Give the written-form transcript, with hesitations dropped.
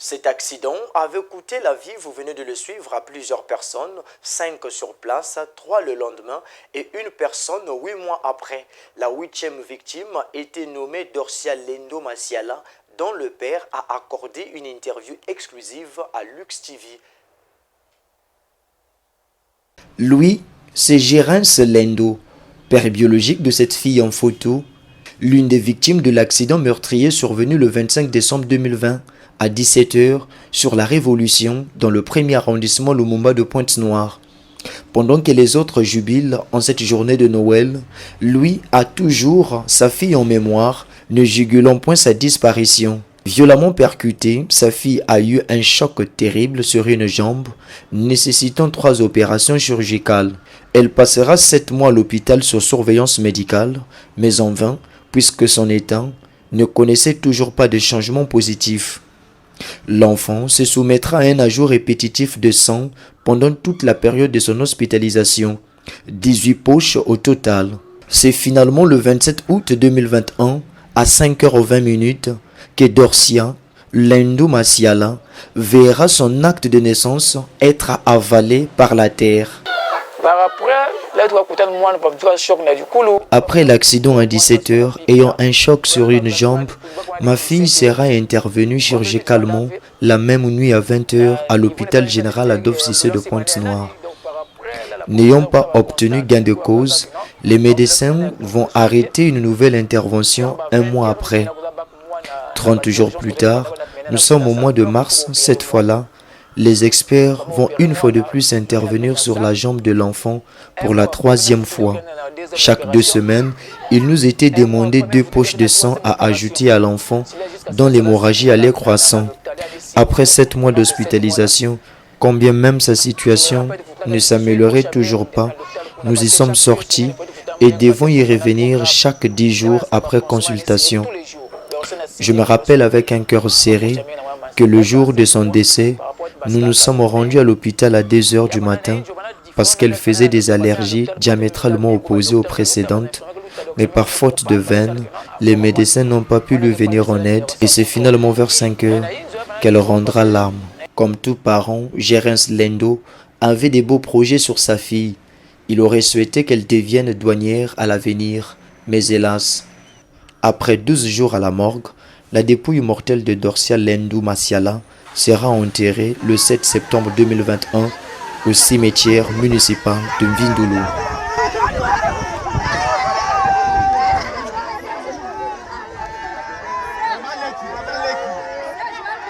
Cet accident avait coûté la vie, vous venez de le suivre, à plusieurs personnes, 5 sur place, 3 le lendemain et une personne 8 mois après. La 8e victime était nommée Dorcia Lendo Masiala, dont le père a accordé une interview exclusive à Lux TV. Louis, c'est Gérance Lendo, père biologique de cette fille en photo, l'une des victimes de l'accident meurtrier survenu le 25 décembre 2020 à 17 h sur la Révolution dans le 1er arrondissement Lumumba de Pointe-Noire. Pendant que les autres jubilent en cette journée de Noël, Louis a toujours sa fille en mémoire, ne jugulant point sa disparition. Violemment percutée, sa fille a eu un choc terrible sur une jambe, nécessitant 3 opérations chirurgicales. Elle passera 7 mois à l'hôpital sur surveillance médicale, mais en vain, puisque son état ne connaissait toujours pas de changement positif. L'enfant se soumettra à un ajout répétitif de sang pendant toute la période de son hospitalisation, 18 poches au total. C'est finalement le 27 août 2021, à 5h20, que Dorcia Lendo Masiala verra son acte de naissance être avalé par la terre. Après l'accident à 17 h, ayant un choc sur une jambe, ma fille sera intervenue chirurgicalement la même nuit à 20 h à l'hôpital général Adolphe Cissé de Pointe-Noire. N'ayant pas obtenu gain de cause, les médecins vont arrêter une nouvelle intervention un mois après. 30 jours plus tard, nous sommes au mois de mars, cette fois-là, les experts vont une fois de plus intervenir sur la jambe de l'enfant pour la 3e fois. Chaque 2 semaines, il nous était demandé 2 poches de sang à ajouter à l'enfant dont l'hémorragie allait croissant. Après 7 mois d'hospitalisation, quand bien même sa situation ne s'améliorait toujours pas, nous y sommes sortis et devons y revenir chaque 10 jours après consultation. Je me rappelle avec un cœur serré que le jour de son décès, nous nous sommes rendus à l'hôpital à 2 h du matin parce qu'elle faisait des allergies diamétralement opposées aux précédentes, mais par faute de veine, les médecins n'ont pas pu lui venir en aide et c'est finalement vers 5 h qu'elle rendra l'âme. Comme tout parent, Gérance Lendo avait des beaux projets sur sa fille. Il aurait souhaité qu'elle devienne douanière à l'avenir, mais hélas, après 12 jours à la morgue, la dépouille mortelle de Dorcia Lendo Masiala sera enterrée le 7 septembre 2021 au cimetière municipal de Mvindulu.